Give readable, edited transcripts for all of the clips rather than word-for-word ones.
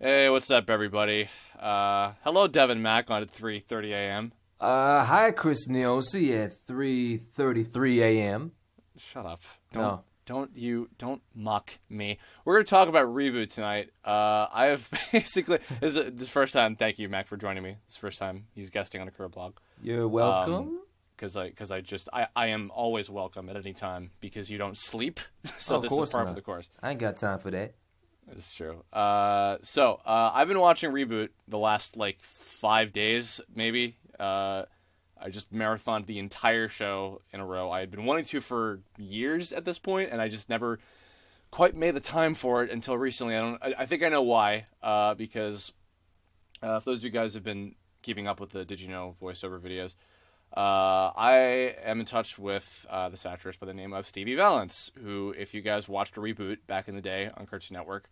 Hey, what's up, everybody? Hello, Deven Mack on at 3:30 a.m. Hi, Chris Niosi at 3:33 a.m. Shut up. No. Don't mock me. We're going to talk about ReBoot tonight. I have basically... This is the first time... Thank you, Mack, for joining me. It's the first time he's guesting on a Kirblog. You're welcome. Because I am always welcome at any time because you don't sleep. So of this course is par for not. the course. I ain't got time for that. It's true. I've been watching ReBoot the last, 5 days, maybe. I just marathoned the entire show in a row. I had been wanting to for years at this point, and I just never quite made the time for it until recently. I think I know why. Because if those of you guys have been keeping up with the Did You Know voiceover videos, I am in touch with this actress by the name of Stevie Valance, who, if you guys watched ReBoot back in the day on Cartoon Network,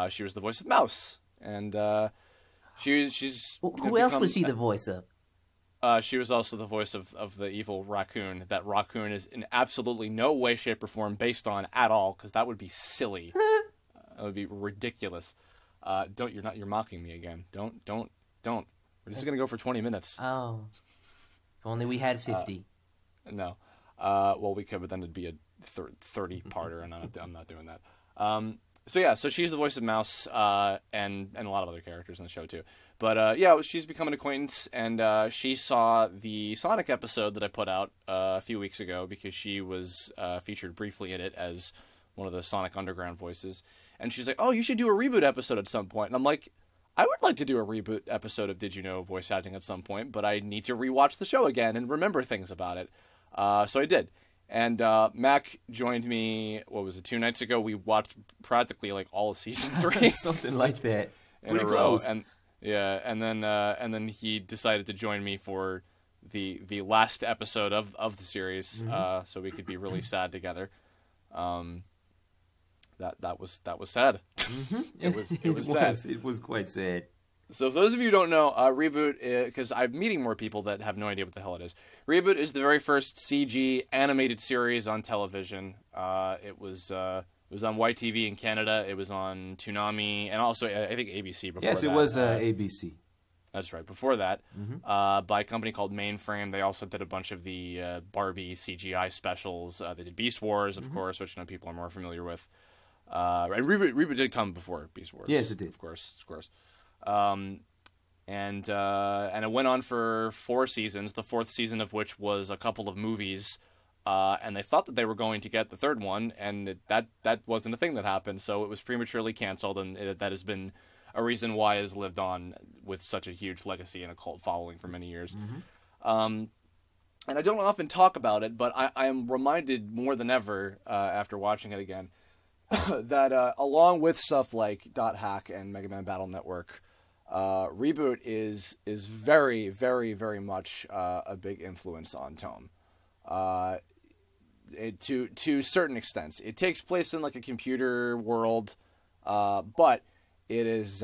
she was the voice of Mouse, and she's Who else was she the voice of? She was also the voice of the evil Rockoon. That Rockoon is in absolutely no way, shape, or form based on at all, because that would be silly. That would be ridiculous. You're mocking me again. Don't. We're just gonna go for 20 minutes. Oh, if only we had 50. No. Well, we could, but then it'd be a 30-parter, and I'm not doing that. So she's the voice of Mouse, and a lot of other characters in the show too. But she's become an acquaintance, and she saw the Sonic episode that I put out a few weeks ago because she was featured briefly in it as one of the Sonic Underground voices. And she's like, "Oh, you should do a ReBoot episode at some point." And I'm like, I would like to do a ReBoot episode of Did You Know voice acting at some point, but I need to rewatch the show again and remember things about it. So I did. And Mack joined me, 2 nights ago? We watched practically all of season 3. Something like that. Pretty close. And then he decided to join me for the last episode of the series, so we could be really sad together. That was sad. It was sad. It was quite sad. So for those of you who don't know, ReBoot, because I'm meeting more people that have no idea what the hell it is. ReBoot is the very first CG animated series on television. It was on YTV in Canada. It was on TOME, and also I think ABC before that. Yes, it was ABC. That's right. Before that, by a company called Mainframe. They also did a bunch of the Barbie CGI specials. They did Beast Wars, of course, which I know people are more familiar with. And ReBoot did come before Beast Wars. Yes, it did. Of course. And it went on for 4 seasons, the 4th season of which was a couple of movies, and they thought that they were going to get the 3rd one, and that wasn't a thing that happened, so it was prematurely canceled, and that has been a reason why it has lived on with such a huge legacy and a cult following for many years. And I don't often talk about it, but I am reminded more than ever, after watching it again, that along with stuff like .hack and Mega Man Battle Network, ReBoot is very, very, very much a big influence on TOME. To certain extents, it takes place in a computer world, but it is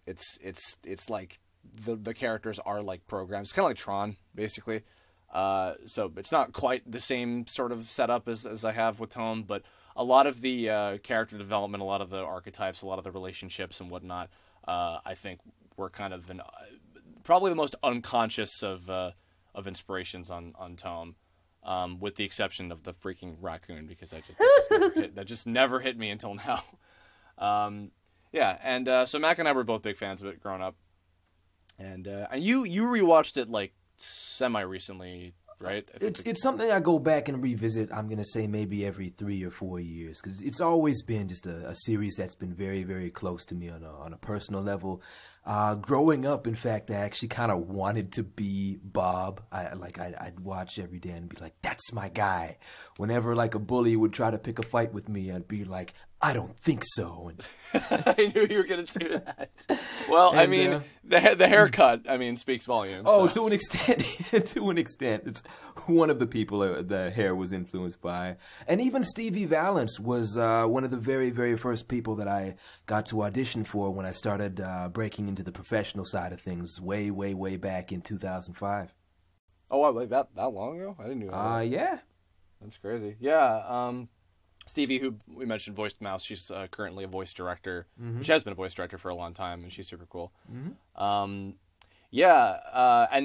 it's like the characters are like programs. It's kind of like Tron, basically. So it's not quite the same sort of setup as I have with TOME, but a lot of the character development, a lot of the archetypes, a lot of the relationships and whatnot, I think were kind of probably the most unconscious of inspirations on TOME, with the exception of the freaking raccoon, because that just never hit me until now. So Mack and I were both big fans of it growing up, and you rewatched it semi recently, right? It's something I go back and revisit. I'm gonna say maybe every 3 or 4 years, because it's always been just a series that's been very, very close to me on a personal level. Growing up, in fact, I actually kind of wanted to be Bob. I'd watch every day and be like, "That's my guy." Whenever a bully would try to pick a fight with me, I'd be like, "I don't think so." And I knew you were going to do that. Well, and, I mean, the haircut, speaks volumes. Oh, so. To an extent. To an extent. It's one of the people the hair was influenced by. And even Stevie Valance was one of the very, very first people that I got to audition for when I started breaking into the professional side of things way, way, way back in 2005. Oh, wow, that long ago? I didn't know that. Yeah. That's crazy. Yeah, Stevie, who we mentioned, voiced Mouse. She's currently a voice director. She has been a voice director for a long time, and she's super cool. And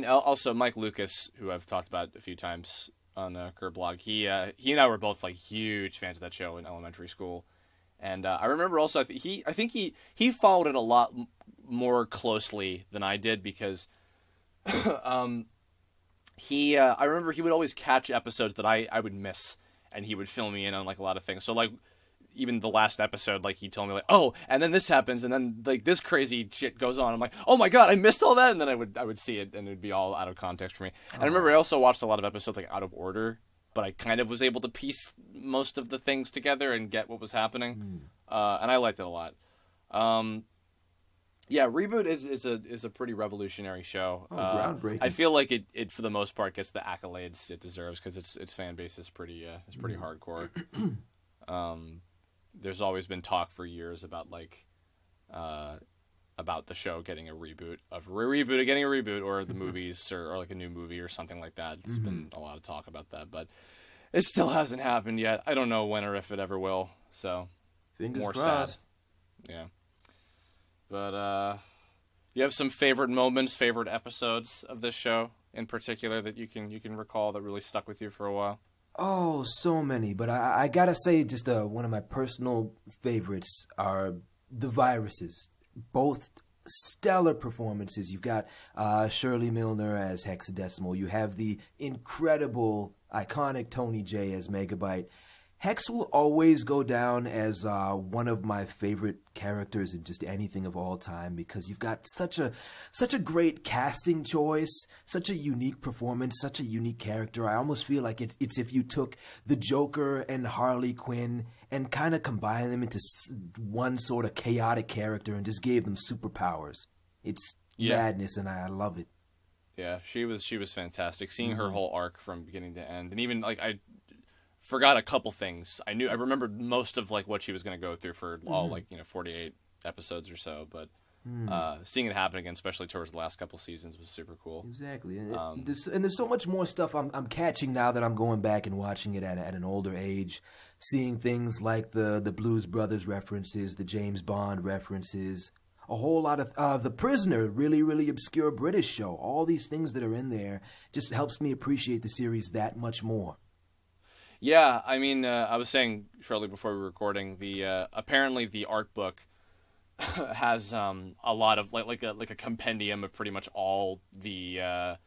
also Mike Lucas, who I've talked about a few times on Kirblog. He and I were both like huge fans of that show in elementary school, and I remember also I think he followed it a lot more closely than I did because I remember he would always catch episodes that I would miss, and he would fill me in on like a lot of things. So like even the last episode, like he told me like, oh, and then this happens, and then like this crazy shit goes on. I'm like, oh my god, I missed all that, and then I would see it, and it'd be all out of context for me. And I remember I also watched a lot of episodes like out of order, but I kind of was able to piece most of the things together and get what was happening, and I liked it a lot. ReBoot is a pretty revolutionary show. Groundbreaking. I feel like it for the most part gets the accolades it deserves because its fan base is pretty hardcore. There's always been talk for years about about the show getting a reboot or the movies or like a new movie or something like that. It's been a lot of talk about that, but it still hasn't happened yet. I don't know when or if it ever will. So Fingers more crossed. sad. Yeah. But you have some favorite moments, favorite episodes of this show in particular that you can recall that really stuck with you for a while? Oh, so many. But I gotta say, just one of my personal favorites are the viruses. Both stellar performances. You've got Shirley Milner as Hexadecimal. You have the incredible, iconic Tony J as Megabyte. Hex will always go down as one of my favorite characters in just anything of all time because you've got such a great casting choice, such a unique performance, such a unique character. I almost feel like it's if you took the Joker and Harley Quinn and kind of combined them into one sort of chaotic character and just gave them superpowers. It's madness, and I love it. Yeah, she was fantastic. Seeing her whole arc from beginning to end, and even like I forgot a couple things. I remembered most of like what she was going to go through for all 48 episodes or so, but seeing it happen again, especially towards the last couple seasons, was super cool. Exactly. And there's so much more stuff I'm catching now that I'm going back and watching it at an older age, seeing things like the Blues Brothers references, the James Bond references, a whole lot of The Prisoner, really, really obscure British show. All these things that are in there just helps me appreciate the series that much more. Yeah, I mean, I was saying shortly before we were recording, apparently the art book has a lot of like a compendium of pretty much all the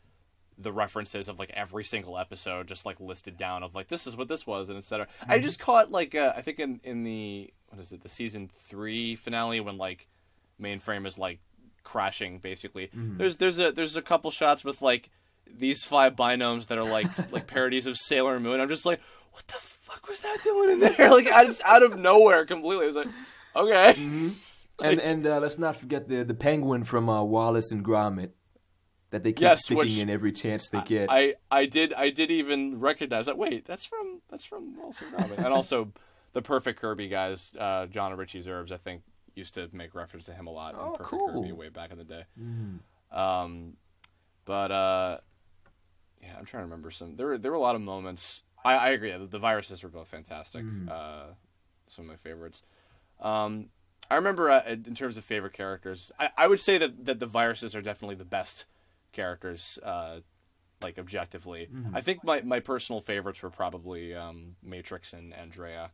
references of like every single episode, just like listed down of like this is what this was and etc. I just caught like I think in the the season 3 finale when like Mainframe is like crashing basically. There's a couple shots with like these 5 binomes that are like parodies of Sailor Moon. I'm just like, what the fuck was that doing in there? Like, I just out of nowhere completely. I was like, okay. And let's not forget the penguin from Wallace and Gromit that they keep sticking in every chance they get. I did even recognize that. Wait, that's from Wallace and Gromit. And also the Perfect Kirby guys, John and Richie Zerbs, I think used to make reference to him a lot in Perfect Kirby way back in the day. Yeah, I'm trying to remember some. There were a lot of moments. I agree. The viruses were both fantastic. Some of my favorites. I remember in terms of favorite characters, I would say that the viruses are definitely the best characters, like objectively. I think my personal favorites were probably Matrix and Andrea,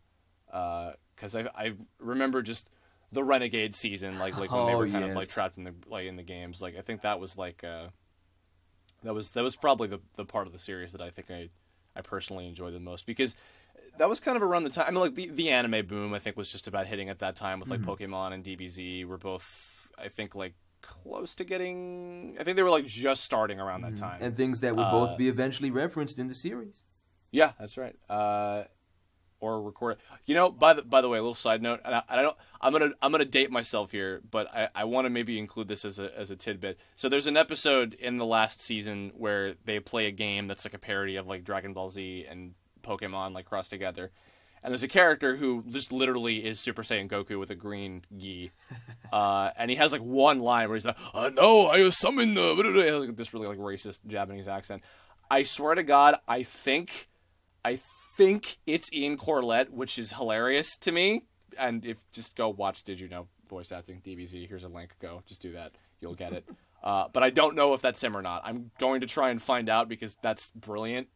because I remember just the Renegade season, like when they were kind of like trapped in the games. Like I think that was like that was probably the part of the series that I think I personally enjoyed the most, because that was kind of around the time. I mean, like the anime boom, I think, was just about hitting at that time with like Pokemon and DBZ were both, I think, like close to getting. I think they were like just starting around that time, and things that would both be eventually referenced in the series. Yeah, that's right. Or record. You know, by the way, a little side note. And I'm gonna date myself here, but I want to maybe include this as a tidbit. So there's an episode in the last season where they play a game that's like a parody of like Dragon Ball Z and Pokemon like crossed together, and there's a character who just literally is Super Saiyan Goku with a green gi, and he has like one line where he's like, "No, I summoned the," he has like this really like racist Japanese accent. I swear to God, I think I think it's Ian Corlett, which is hilarious to me. And if just go watch Did You Know voice acting DBZ. Here's a link. Go, just do that. You'll get it. But I don't know if that's him or not. I'm going to try and find out because that's brilliant.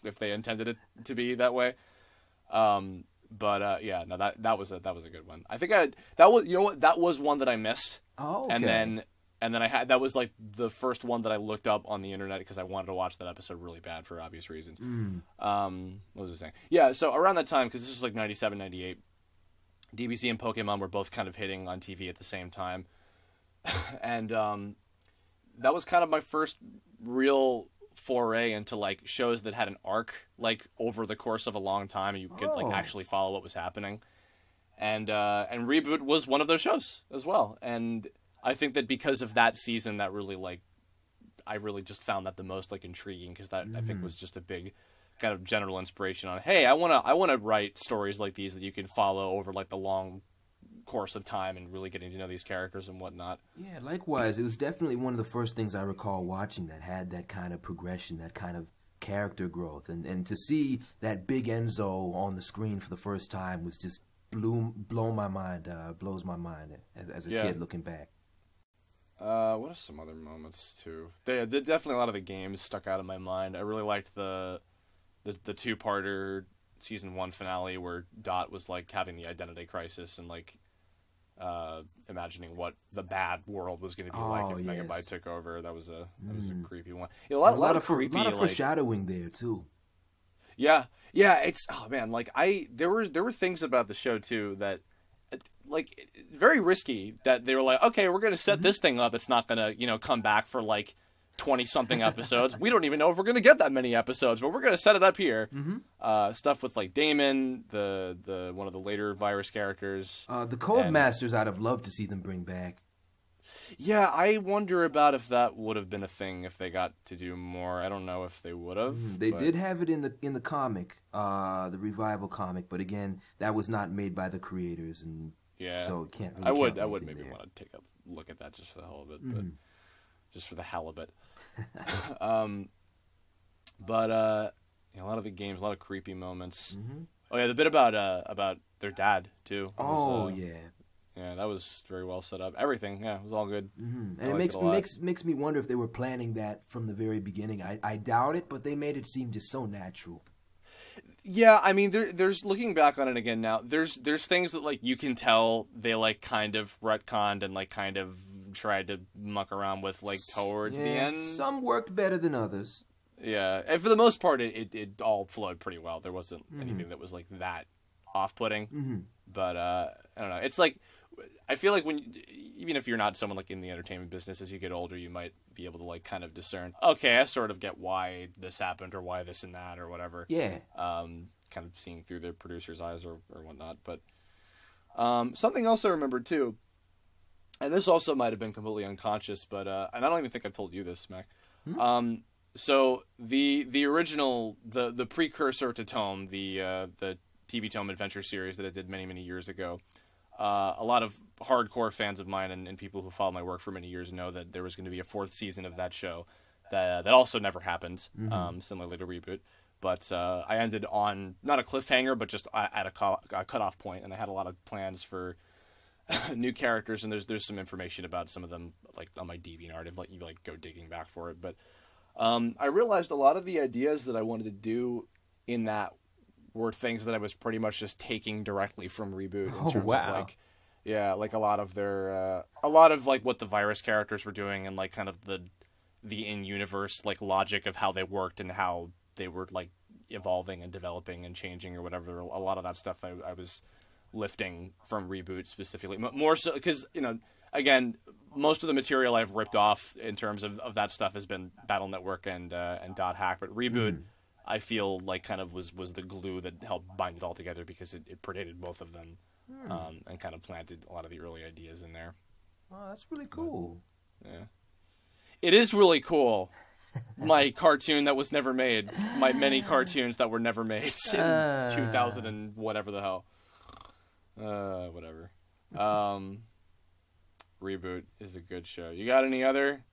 If they intended it to be that way. But yeah, no, that was a good one. I think that was one that I missed. Oh, okay. And then I had, that was like the first one that I looked up on the internet because I wanted to watch that episode really bad for obvious reasons. What was I saying? Yeah, so around that time, because this was like 97, 98, DBZ and Pokemon were both kind of hitting on TV at the same time. And that was kind of my first real foray into like shows that had an arc like over the course of a long time and you could like actually follow what was happening. And ReBoot was one of those shows as well. And I think that because of that season, that really like, I really just found that the most like intriguing because that I think was just a big kind of general inspiration on, hey, I want to write stories like these that you can follow over like the long course of time and really getting to know these characters and whatnot. Yeah, likewise. It was definitely one of the first things I recall watching that had that kind of progression, that kind of character growth. And to see that big Enzo on the screen for the first time was just blows my mind as a kid looking back. What are some other moments too? Definitely a lot of the games stuck out in my mind. I really liked the two-parter season 1 finale where Dot was like having the identity crisis and like imagining what the bad world was going to be like if Megabyte took over. That was a creepy one. Yeah, a lot of foreshadowing there too. Yeah, it's like there were things about the show too that like very risky that they were like, okay, we're going to set this thing up. It's not going to come back for like 20-something episodes. We don't even know if we're going to get that many episodes, but we're going to set it up here. Stuff with like Damon, the one of the later virus characters. The Codemasters, I'd have loved to see them bring back. Yeah, I wonder about if that would have been a thing if they got to do more. I don't know if they would have. They did have it in the comic, the revival comic, but again, that was not made by the creators, and so it can't. Really I would maybe want to take a look at that just for the hell of it, but just for the halibut. But a lot of the games, a lot of creepy moments. Oh yeah, the bit about their dad too. Yeah, that was very well set up. Everything, it was all good. And it makes me wonder if they were planning that from the very beginning. I doubt it, but they made it seem just so natural. Yeah, I mean, there's looking back on it again now. There's things that like you can tell they like kind of retconned and like kind of tried to muck around with like towards the end. Some worked better than others. Yeah, and for the most part, it all flowed pretty well. There wasn't anything that was like that off-putting. But I don't know. It's like I feel like even if you're not someone like in the entertainment business, as you get older, you might be able to like kind of discern. Okay, I sort of get why this happened or why this and that or whatever. Yeah. Kind of seeing through the producer's eyes or whatnot. But something else I remembered too, and this also might have been completely unconscious, but and I don't even think I've told you this, Mac. So the original the precursor to TOME, the TV TOME adventure series that I did many years ago. A lot of hardcore fans of mine and people who follow my work for many years know that there was going to be a 4th season of that show that also never happened, similarly to ReBoot. But I ended on, not a cliffhanger, but just at a cutoff point, and I had a lot of plans for new characters, and there's some information about some of them like on my DeviantArt. I've let you like go digging back for it. But I realized a lot of the ideas that I wanted to do in that were things that I was pretty much just taking directly from ReBoot in terms of like, like a lot of their, a lot of like what the virus characters were doing and like kind of the in-universe like logic of how they worked and how they were like evolving and developing and changing or whatever. A lot of that stuff I was lifting from ReBoot specifically, more so because again, most of the material I've ripped off in terms of that stuff has been Battle Network and Dot Hack, but ReBoot. I feel like kind of was the glue that helped bind it all together because it predated both of them and kind of planted a lot of the early ideas in there. Oh, that's really cool. Yeah. It is really cool. My cartoon that was never made. My many cartoons that were never made in 2000 and whatever the hell. Whatever. ReBoot is a good show. You got any other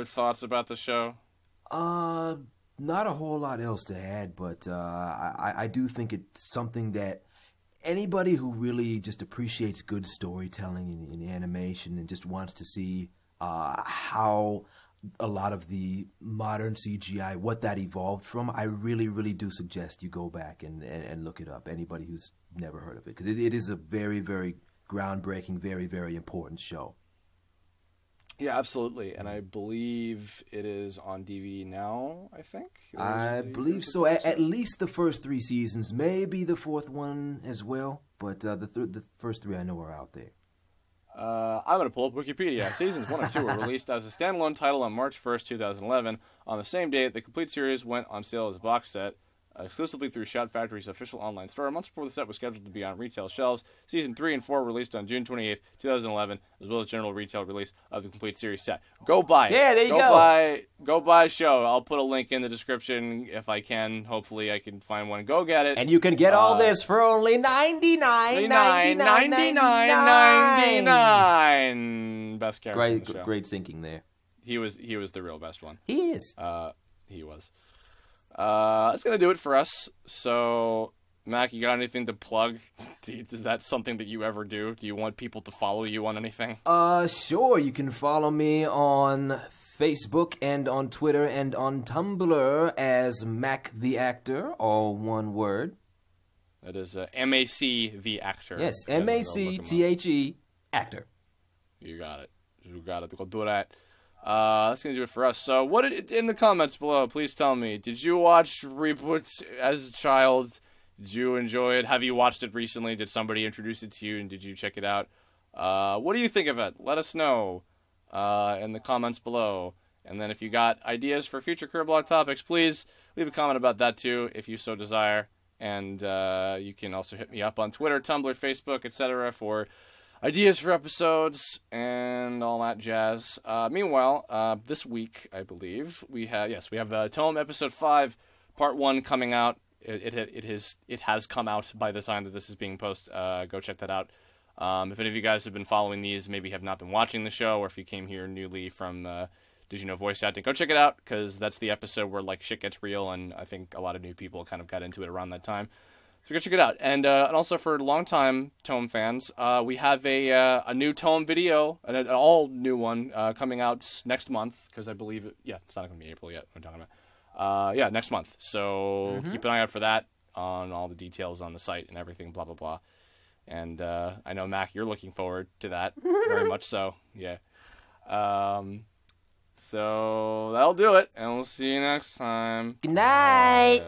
thoughts about the show? not a whole lot else to add, but I do think it's something that anybody who really just appreciates good storytelling in animation and just wants to see how a lot of the modern CGI, what that evolved from, I really, really do suggest you go back and look it up. Anybody who's never heard of it, because it is a very, very groundbreaking, very, very important show. Yeah, absolutely. And I believe it is on DVD now, I think? I believe so. At least the first 3 seasons, maybe the 4th one as well, but the first 3 I know are out there. I'm going to pull up Wikipedia. Seasons 1 and 2 were released as a standalone title on March 1st, 2011. On the same date, the complete series went on sale as a box set, exclusively through Shout Factory's official online store. Months before the set was scheduled to be on retail shelves, Season 3 and 4 were released on June 28th, 2011, as well as general retail release of the complete series set. Go buy it. Yeah, there you go. Go buy a show. I'll put a link in the description if I can. Hopefully I can find one. Go get it. And you can get all this for only $99.99. Best character in the show. Great syncing there. He was the real best one. He is. He was. That's going to do it for us. So, Mac, you got anything to plug? Is that something that you ever do? Do you want people to follow you on anything? Sure. You can follow me on Facebook and on Twitter and on Tumblr as Mack the Actor, all one word. That is M-A-C the Actor. Yes, M-A-C-T-H-E, Actor. You got it. Go do that. That's going to do it for us. So, in the comments below, please tell me, did you watch ReBoot as a child? Did you enjoy it? Have you watched it recently? Did somebody introduce it to you, and did you check it out? What do you think of it? Let us know in the comments below. And then if you got ideas for future Kirblog topics, please leave a comment about that too, if you so desire. And you can also hit me up on Twitter, Tumblr, Facebook, etc. for ideas for episodes and all that jazz. Meanwhile, this week, I believe, we have TOME Episode 5, Part 1 coming out. It has come out by the time that this is being posted. Go check that out. If any of you guys have been following these, maybe have not been watching the show, or if you came here newly from Did You Know voice acting, go check it out, because that's the episode where shit gets real, and I think a lot of new people kind of got into it around that time. So go check it out. And also for longtime TOME fans, we have a new TOME video, an all new one, coming out next month, because I believe it's not going to be April yet, what I'm talking about. Next month. So keep an eye out for that on all the details on the site and everything, blah, blah, blah. And I know, Mac, you're looking forward to that, very much so, yeah. So that'll do it, and we'll see you next time. Good night.